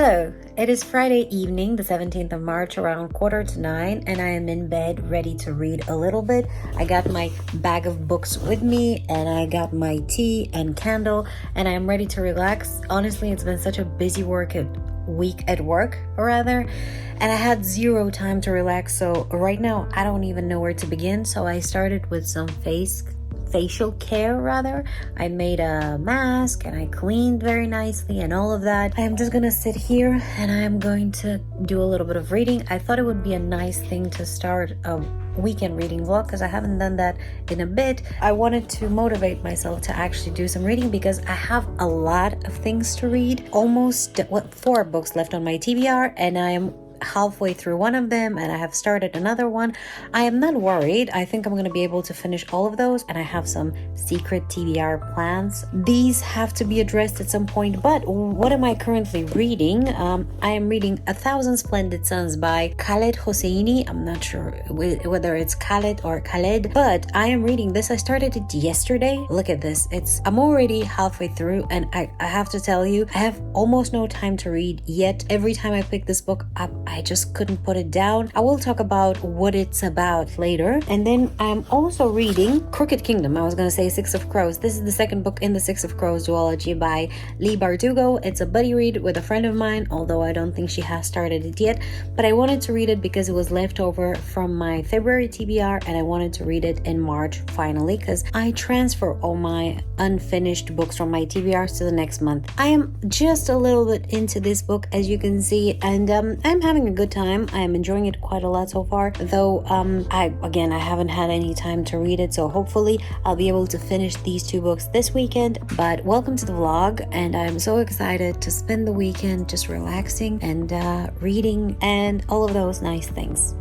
Hello, it is Friday evening, the 17th of March, around 8:45, and I am in bed ready to read a little bit. I got my bag of books with me, and I got my tea and candle, and I am ready to relax. Honestly, it's been such a busy week at work, and I had zero time to relax, so right now I don't even know where to begin. So I started with some facial care. I made a mask and I cleaned very nicely and all of that. I am just gonna sit here and I am going to do a little bit of reading. I thought it would be a nice thing to start a weekend reading vlog because I haven't done that in a bit. I wanted to motivate myself to actually do some reading because I have a lot of things to read. Almost 4 books left on my TBR, and I am halfway through one of them and I have started another one. I am not worried. I think I'm going to be able to finish all of those, and I have some secret TBR plans. These have to be addressed at some point, but what am I currently reading? I am reading A Thousand Splendid Suns by Khaled Hosseini. I'm not sure whether it's Khaled or Khaled, but I am reading this. I started it yesterday. Look at this. I'm already halfway through, and I have to tell you, I have almost no time to read yet. Every time I pick this book up, I just couldn't put it down. I will talk about what it's about later. And then I'm also reading Crooked Kingdom. I was going to say Six of Crows. This is the second book in the Six of Crows duology by Lee Bardugo. It's a buddy read with a friend of mine, although I don't think she has started it yet. But I wanted to read it because it was left over from my February TBR, and I wanted to read it in March finally because I transfer all my unfinished books from my TBRs to the next month. I am just a little bit into this book, as you can see, and I'm having a good time. I am enjoying it quite a lot so far, though I haven't had any time to read it, so hopefully I'll be able to finish these 2 books this weekend. But welcome to the vlog, and I'm so excited to spend the weekend just relaxing and reading and all of those nice things.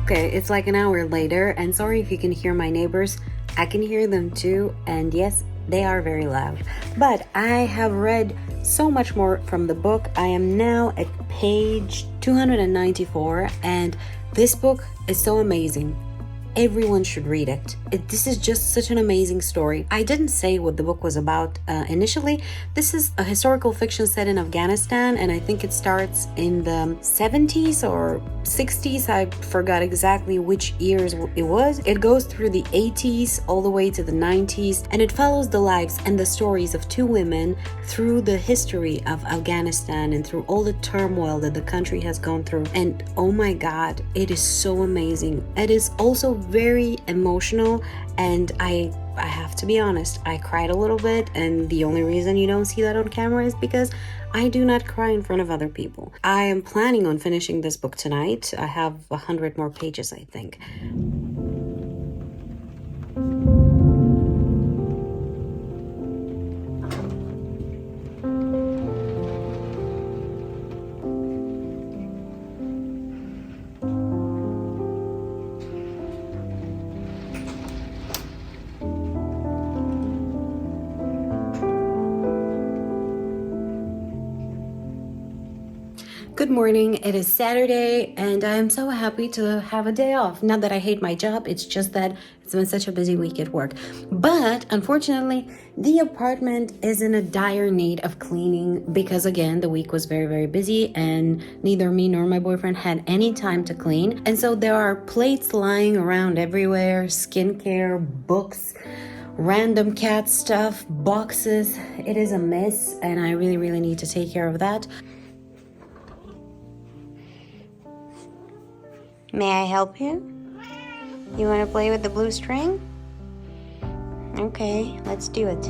Okay, it's like an hour later, and sorry if you can hear my neighbors. I can hear them too, and yes, they are very loud. But I have read so much more from the book. I am now at page 294, and this book is so amazing. Everyone should read it. This is just such an amazing story. I didn't say what the book was about initially. This is a historical fiction set in Afghanistan, and I think it starts in the 70s or 60s. I forgot exactly which years it was. It goes through the 80s all the way to the 90s, and it follows the lives and the stories of 2 women through the history of Afghanistan and through all the turmoil that the country has gone through. And oh my God, it is so amazing. It is also very emotional, and I have to be honest, I cried a little bit, and the only reason you don't see that on camera is because I do not cry in front of other people. I am planning on finishing this book tonight. I have 100 more pages, I think. Good morning. It is Saturday, and I am so happy to have a day off. Not that I hate my job, it's just that it's been such a busy week at work. But unfortunately, the apartment is in a dire need of cleaning because, again, the week was very, very busy, and neither me nor my boyfriend had any time to clean. And so there are plates lying around everywhere, skincare, books, random cat stuff, boxes. It is a mess, and I really, really need to take care of that. May I help you? You want to play with the blue string? Okay, let's do it.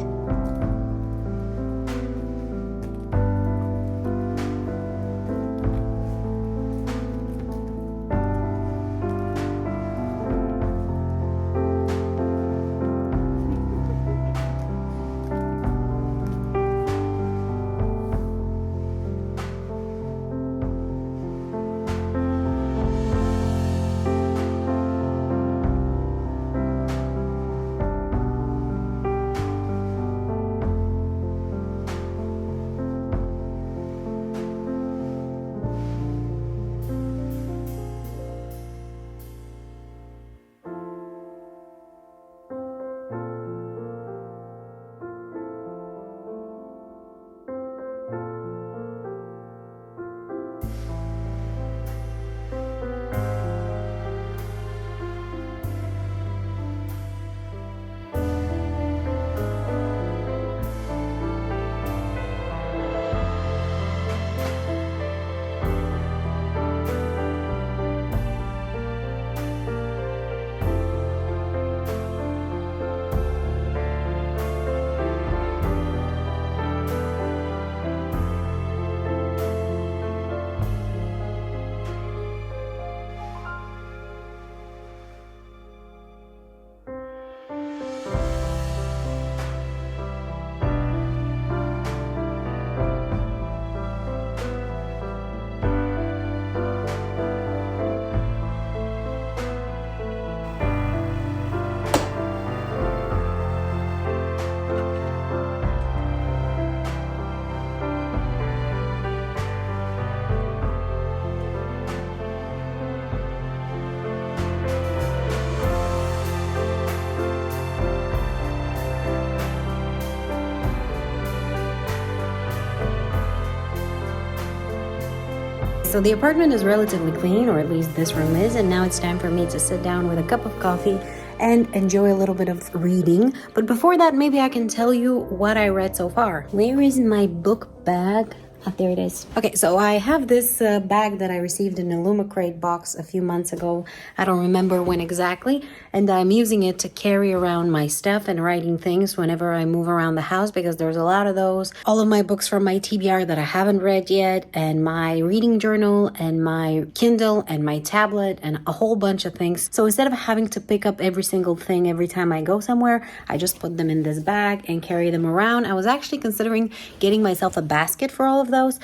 so the apartment is relatively clean, or at least this room is, and now it's time for me to sit down with a cup of coffee and enjoy a little bit of reading. But before that, maybe I can tell you what I read so far. Where is my book bag? Oh, there it is. Okay, so I have this bag that I received in a Lumacrate box a few months ago. I don't remember when exactly. And I'm using it to carry around my stuff and writing things whenever I move around the house, because there's a lot of those. All of my books from my TBR that I haven't read yet, and my reading journal, and my Kindle, and my tablet, and a whole bunch of things. So instead of having to pick up every single thing every time I go somewhere, I just put them in this bag and carry them around. I was actually considering getting myself a basket for all of those,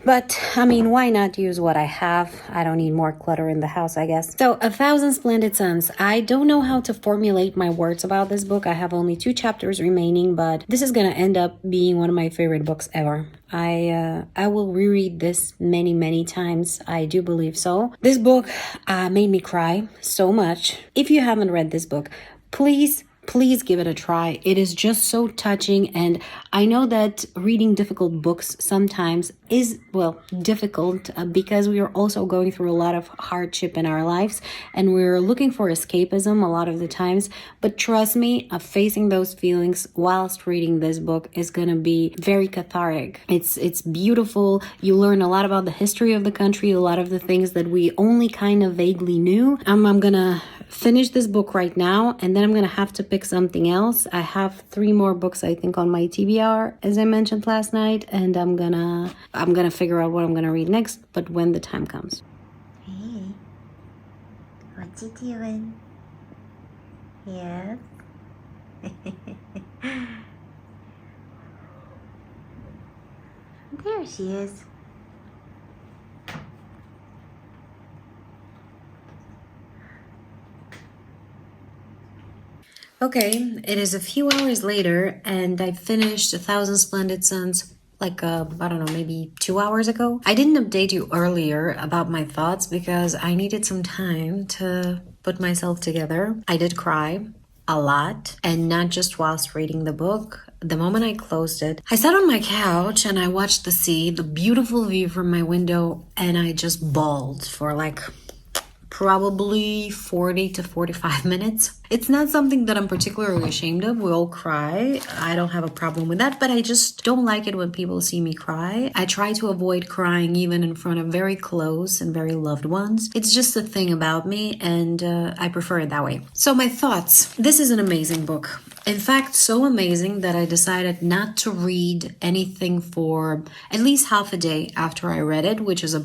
but I mean, why not use what I have? I don't need more clutter in the house, I guess. So, A Thousand Splendid Suns. I don't know how to formulate my words about this book. I have only 2 chapters remaining, but this is gonna end up being one of my favorite books ever. I will reread this many times. I do believe so. This book made me cry so much. If you haven't read this book, please give it a try. It is just so touching, and I know that reading difficult books sometimes is, well, difficult because we are also going through a lot of hardship in our lives, and we're looking for escapism a lot of the times. But trust me, facing those feelings whilst reading this book is gonna be very cathartic. It's beautiful. You learn a lot about the history of the country, a lot of the things that we only kind of vaguely knew. I'm gonna finish this book right now, and then I'm gonna have to pick something else. I have 3 more books, I think, on my TBR, as I mentioned last night, and I'm gonna figure out what I'm gonna read next, but when the time comes. Hey, what you doing? Yes. There she is. Okay, it is a few hours later, and I finished A Thousand Splendid Suns like, I don't know, maybe 2 hours ago. I didn't update you earlier about my thoughts because I needed some time to put myself together. I did cry a lot, and not just whilst reading the book. The moment I closed it, I sat on my couch and I watched the sea, the beautiful view from my window, and I just bawled for like probably 40 to 45 minutes. It's not something that I'm particularly ashamed of. We all cry. I don't have a problem with that, but I just don't like it when people see me cry. I try to avoid crying even in front of very close and very loved ones. It's just a thing about me, and I prefer it that way. So my thoughts. This is an amazing book. In fact, so amazing that I decided not to read anything for at least half a day after I read it, which is a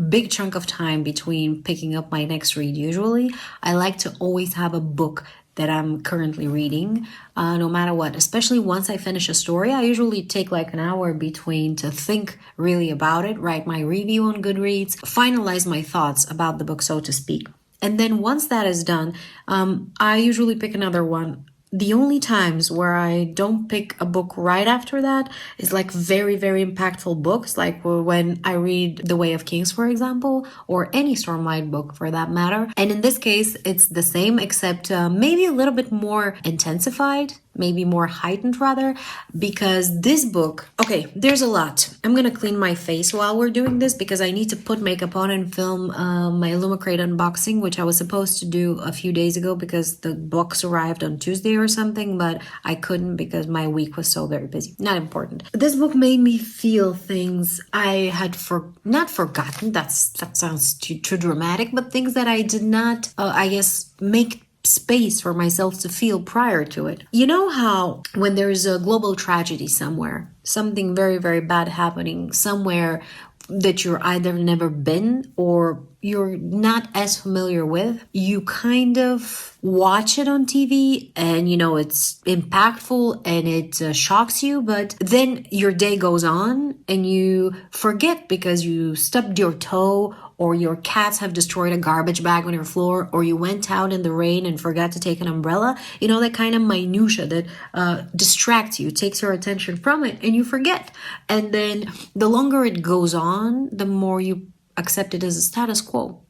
big chunk of time between picking up my next read. Usually I like to always have a book that I'm currently reading, no matter what. Especially once I finish a story, I usually take like an hour between to think really about it, write my review on Goodreads, finalize my thoughts about the book, so to speak. And then once that is done, I usually pick another one. The only times where I don't pick a book right after that is like very impactful books, like when I read The Way of Kings, for example, or any Stormlight book for that matter. And in this case, it's the same, except maybe a little bit more intensified, maybe more heightened rather, because this book, okay, there's a lot. I'm gonna clean my face while we're doing this because I need to put makeup on and film my Lumacrate unboxing, which I was supposed to do a few days ago because the box arrived on Tuesday or something, but I couldn't because my week was so very busy. Not important. This book made me feel things I had not forgotten, that sounds too dramatic, but things that I did not, I guess, make space for myself to feel prior to it. You know how when there's a global tragedy somewhere, something very bad happening somewhere that you're either never been or you're not as familiar with, you kind of watch it on TV and, you know, it's impactful and it shocks you, but then your day goes on and you forget because you stubbed your toe, or your cats have destroyed a garbage bag on your floor, or you went out in the rain and forgot to take an umbrella. You know, that kind of minutia that distracts you, takes your attention from it, and you forget. And then the longer it goes on, the more you accept it as a status quo.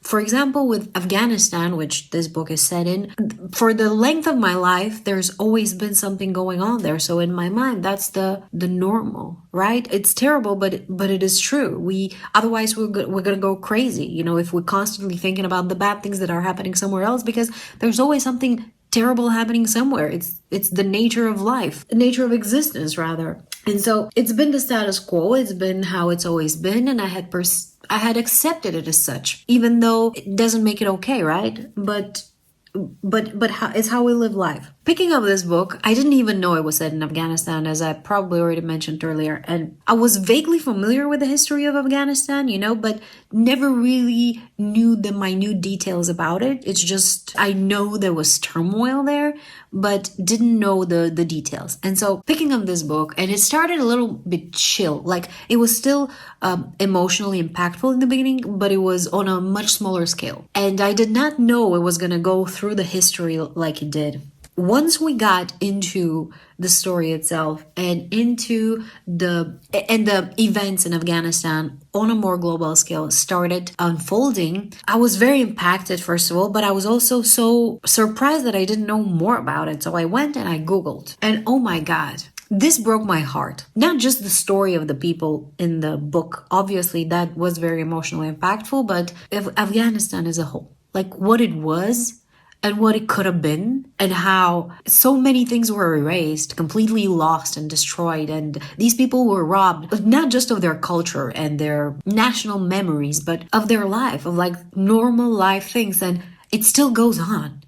For example, with Afghanistan, which this book is set in, for the length of my life, there's always been something going on there. So in my mind, that's the normal, right? It's terrible, but it is true. Otherwise we're gonna go crazy, if we're constantly thinking about the bad things that are happening somewhere else, because there's always something terrible happening somewhere. It's the nature of life, the nature of existence, rather. And so it's been the status quo. It's been how it's always been, and I had accepted it as such, even though it doesn't make it okay, right? But it's how we live life. Picking up this book, I didn't even know it was set in Afghanistan, as I probably already mentioned earlier. And I was vaguely familiar with the history of Afghanistan, but never really knew the minute details about it. It's just, I know there was turmoil there, but didn't know the details. And so picking up this book, and it started a little bit chill. Like, it was still emotionally impactful in the beginning, but it was on a much smaller scale. And I did not know it was going to go through the history like it did. Once we got into the story itself and into the events in Afghanistan on a more global scale started unfolding, I was very impacted, first of all, but I was also so surprised that I didn't know more about it. So I went and I Googled, and oh my God, this broke my heart. Not just the story of the people in the book. Obviously, that was very emotionally impactful, but Afghanistan as a whole, like what it was and what it could have been, and how so many things were erased, completely lost and destroyed. And these people were robbed, not just of their culture and their national memories, but of their life, of like normal life things. And it still goes on,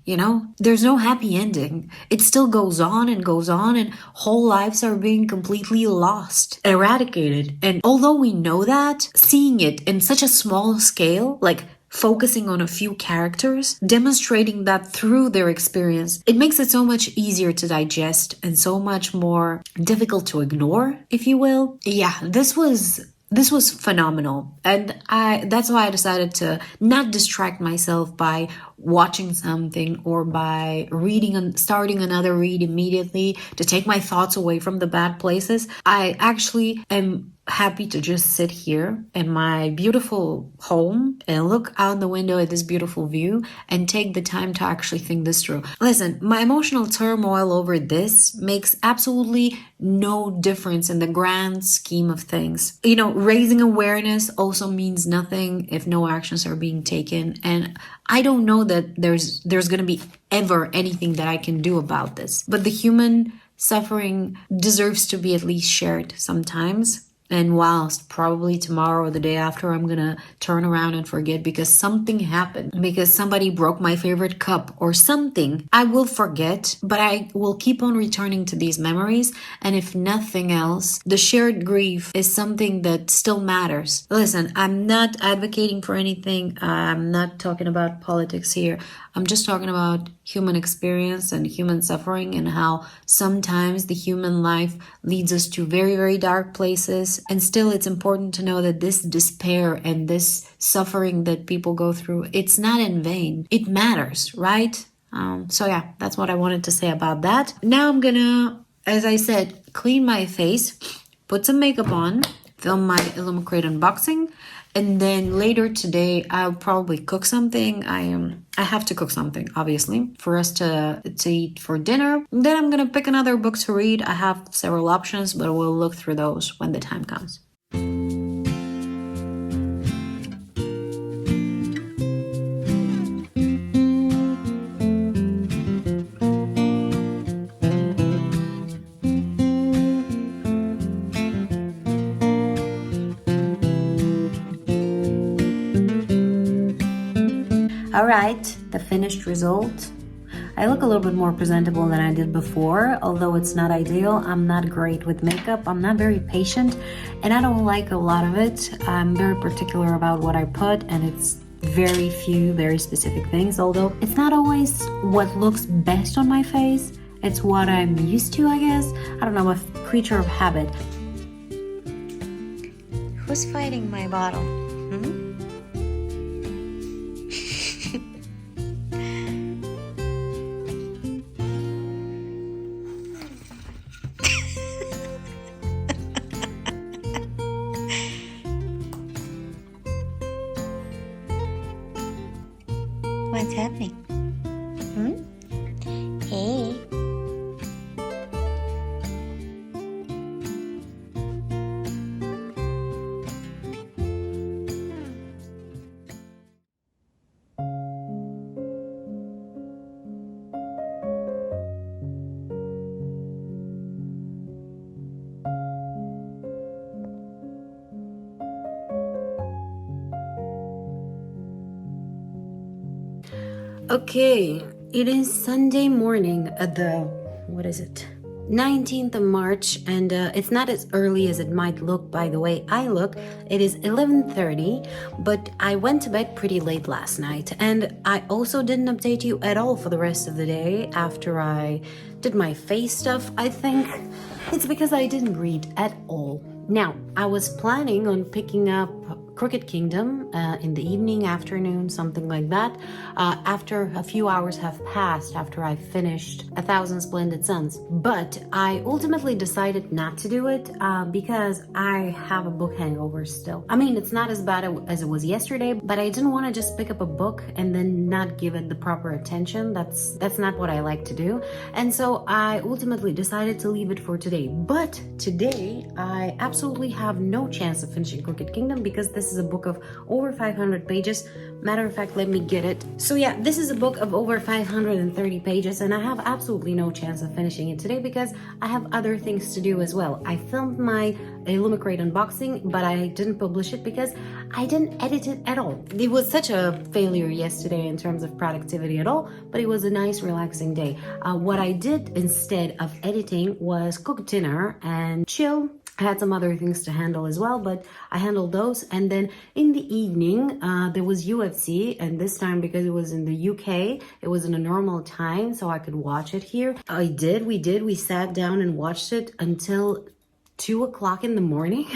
There's no happy ending. It still goes on, and whole lives are being completely lost, eradicated. And although we know that, seeing it in such a small scale, like focusing on a few characters, demonstrating that through their experience, it makes it so much easier to digest and so much more difficult to ignore, if you will. Yeah, this was phenomenal. And that's why I decided to not distract myself by watching something or by reading and starting another read immediately to take my thoughts away from the bad places. I actually am happy to just sit here in my beautiful home and look out the window at this beautiful view and take the time to actually think this through. Listen, my emotional turmoil over this makes absolutely no difference in the grand scheme of things. Raising awareness also means nothing if no actions are being taken. And I don't know that there's going to be ever anything that I can do about this. But the human suffering deserves to be at least shared sometimes. And whilst probably tomorrow or the day after, I'm gonna turn around and forget because something happened, because somebody broke my favorite cup or something, I will forget, but I will keep on returning to these memories. And if nothing else, the shared grief is something that still matters. Listen, I'm not advocating for anything. I'm not talking about politics here. I'm just talking about human experience and human suffering, and how sometimes the human life leads us to very, very dark places. And still, it's important to know that this despair and this suffering that people go through, it's not in vain. It matters, right? So yeah, that's what I wanted to say about that. Now I'm gonna, as I said, clean my face, put some makeup on, film my Illumicrate unboxing, and then later today I'll probably cook something. I have to cook something, obviously, for us to eat for dinner. Then I'm gonna pick another book to read. I have several options, but we'll look through those when the time comes. Alright, the finished result. I look a little bit more presentable than I did before, although it's not ideal. I'm not great with makeup. I'm not very patient, and I don't like a lot of it. I'm very particular about what I put, and it's very few, very specific things, although it's not always what looks best on my face. It's what I'm used to, I guess. I don't know, I'm a creature of habit. Who's fighting my bottle? What's happening? Hey. Okay, it is Sunday morning at the, what is it? 19th of March, and it's not as early as it might look by the way I look. It is 11:30, but I went to bed pretty late last night, and I also didn't update you at all for the rest of the day after I did my face stuff, I think. It's because I didn't read at all. Now, I was planning on picking up Crooked Kingdom in the evening, afternoon, something like that, after a few hours have passed after I finished A Thousand Splendid Suns. But I ultimately decided not to do it because I have a book hangover still. I mean, it's not as bad as it was yesterday, but I didn't want to just pick up a book and then not give it the proper attention. That's not what I like to do. And so I ultimately decided to leave it for today. But today, I absolutely have no chance of finishing Crooked Kingdom because this is a book of over 500 pages. Matter of fact, let me get it. So yeah, this is a book of over 530 pages, and I have absolutely no chance of finishing it today because I have other things to do as well. I filmed my Illumicrate unboxing, but I didn't publish it because I didn't edit it at all. It was such a failure yesterday in terms of productivity at all, but it was a nice, relaxing day. What I did instead of editing was cook dinner and chill. I had some other things to handle as well, but I handled those. And then in the evening, there was UFC, and this time because it was in the UK, it was in a normal time, so I could watch it here. We sat down and watched it until 2 o'clock in the morning.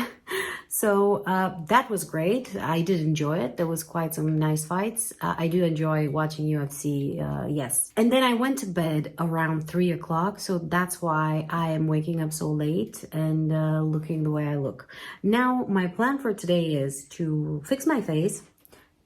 So that was great. I did enjoy it. There was quite some nice fights. I do enjoy watching UFC, yes. And then I went to bed around 3 o'clock, so that's why I am waking up so late and looking the way I look. Now, my plan for today is to fix my face,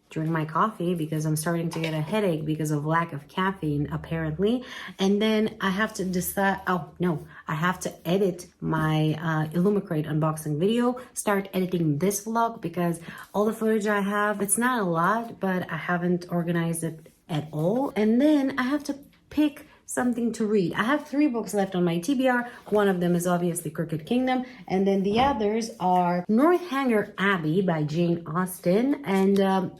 drink my coffee because I'm starting to get a headache because of lack of caffeine apparently, and then I have to decide, I have to edit my Illumicrate unboxing video, start editing this vlog because all the footage I have, it's not a lot, but I haven't organized it at all. And then I have to pick something to read. I have 3 books left on my TBR. One of them is obviously Crooked Kingdom, and then the others are Northanger Abbey by Jane Austen, and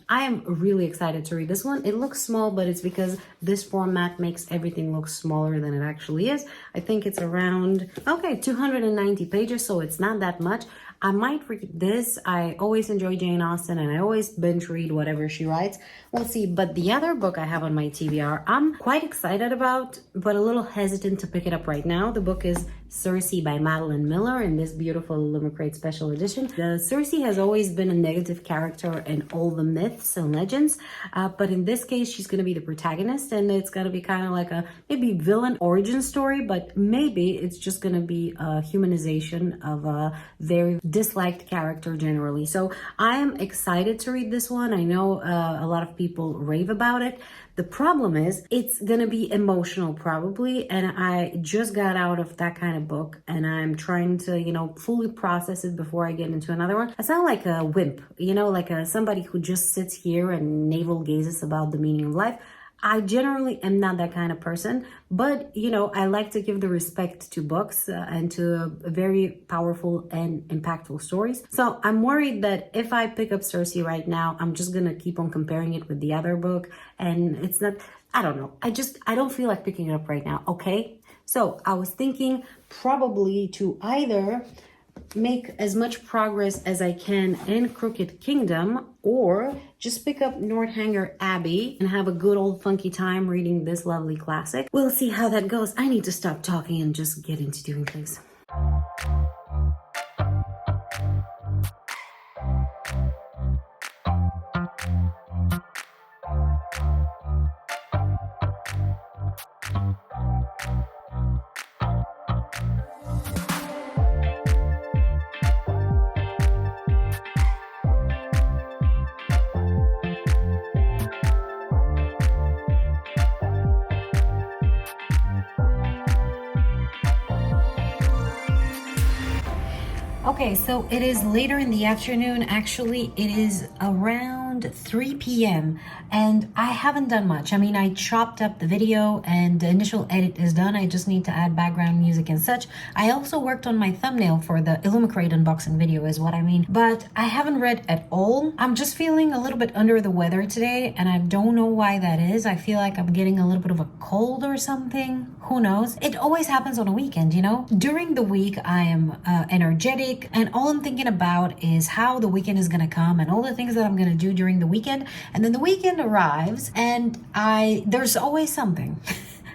I am really excited to read this one. It looks small, but it's because this format makes everything look smaller than it actually is. I think it's around, 290 pages, so it's not that much. I might read this. I always enjoy Jane Austen and I always binge read whatever she writes. We'll see. But the other book I have on my TBR, I'm quite excited about, but a little hesitant to pick it up right now. The book is Circe by Madeline Miller in this beautiful Illumicrate special edition. Circe has always been a negative character in all the myths and legends, but in this case, she's going to be the protagonist, and it's going to be kind of like a maybe villain origin story, but maybe it's just going to be a humanization of a very disliked character generally. So I am excited to read this one. I know a lot of people rave about it. The problem is it's gonna be emotional probably, and I just got out of that kind of book and I'm trying to, fully process it before I get into another one. I sound like a wimp, like somebody who just sits here and navel gazes about the meaning of life. I generally am not that kind of person, but I like to give the respect to books and to very powerful and impactful stories. So I'm worried that if I pick up Circe right now, I'm just gonna keep on comparing it with the other book, and it's not, I don't know. I don't feel like picking it up right now, okay? So I was thinking probably to either make as much progress as I can in Crooked Kingdom, or just pick up Northanger Abbey and have a good old funky time reading this lovely classic. We'll see how that goes. I need to stop talking and just get into doing things. Okay, so it is later in the afternoon. Actually, it is around 3 p.m. and I haven't done much. I mean, I chopped up the video and the initial edit is done. I just need to add background music and such. I also worked on my thumbnail for the Illumicrate unboxing video is what I mean. But I haven't read at all. I'm just feeling a little bit under the weather today and I don't know why that is. I feel like I'm getting a little bit of a cold or something. Who knows? It always happens on a weekend, you know? During the week, I am energetic and all I'm thinking about is how the weekend is gonna come and all the things that I'm gonna do during the weekend. And then the weekend arrives and there's always something.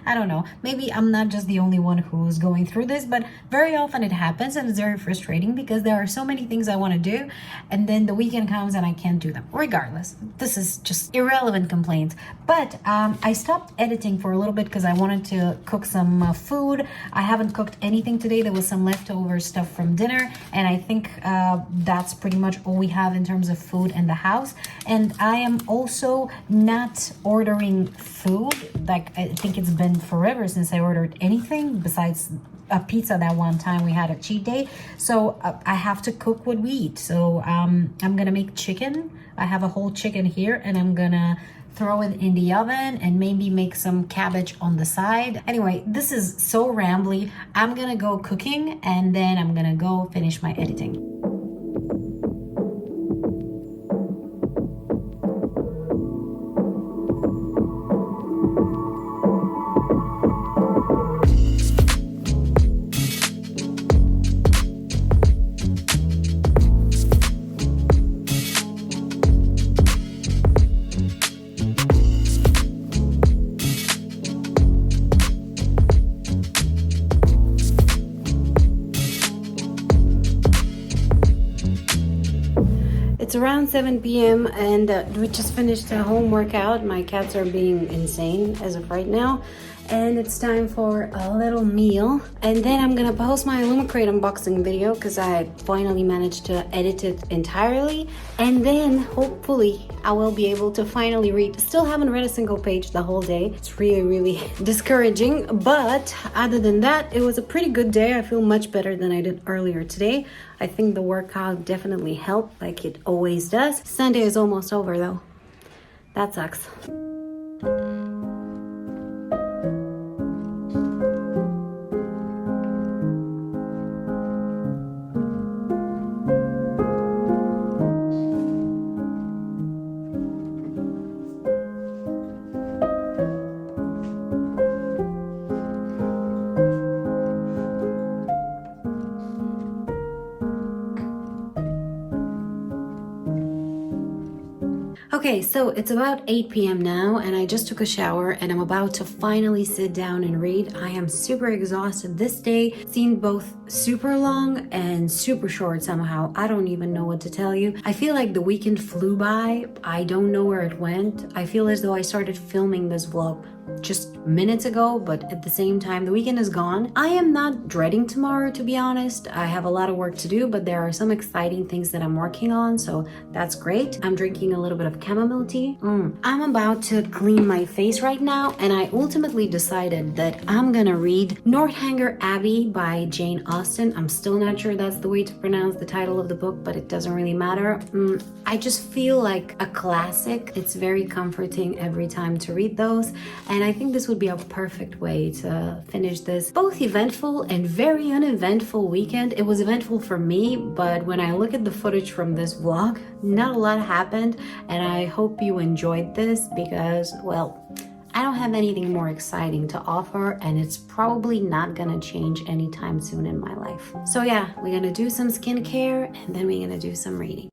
I don't know, maybe I'm not just the only one who's going through this, but very often it happens and it's very frustrating because there are so many things I want to do and then the weekend comes and I can't do them. Regardless, this is just irrelevant complaints. But I stopped editing for a little bit because I wanted to cook some food. I haven't cooked anything today. There was some leftover stuff from dinner and I think that's pretty much all we have in terms of food in the house. And I am also not ordering food. Like, I think it's been forever since I ordered anything besides a pizza that one time we had a cheat day. So I have to cook what we eat. So I'm gonna make chicken. I have a whole chicken here and I'm gonna throw it in the oven and maybe make some cabbage on the side. Anyway, this is so rambly. I'm gonna go cooking and then I'm gonna go finish my editing. It's around 7 p.m. and we just finished a home workout. My cats are being insane as of right now. And it's time for a little meal. And then I'm gonna post my Illumicrate unboxing video because I finally managed to edit it entirely. And then hopefully I will be able to finally read. Still haven't read a single page the whole day. It's really discouraging. But other than that, it was a pretty good day. I feel much better than I did earlier today. I think the workout definitely helped like it always does. Sunday is almost over though. That sucks. Okay, so it's about 8 p.m. now and I just took a shower and I'm about to finally sit down and read. I am super exhausted this day. Seemed both super long and super short somehow. I don't even know what to tell you. I feel like the weekend flew by. I don't know where it went. I feel as though I started filming this vlog just minutes ago, but at the same time, the weekend is gone. I am not dreading tomorrow, to be honest. I have a lot of work to do, but there are some exciting things that I'm working on, so that's great. I'm drinking a little bit of chamomile tea. I'm about to clean my face right now, and I ultimately decided that I'm gonna read Northanger Abbey by Jane Austen. I'm still not sure that's the way to pronounce the title of the book, but it doesn't really matter. I just feel like a classic. It's very comforting every time to read those. And I think this would be a perfect way to finish this both eventful and very uneventful weekend. It was eventful for me, but when I look at the footage from this vlog, not a lot happened. And I hope you enjoyed this because, well, I don't have anything more exciting to offer and it's probably not gonna change anytime soon in my life. So yeah, we're gonna do some skincare and then we're gonna do some reading.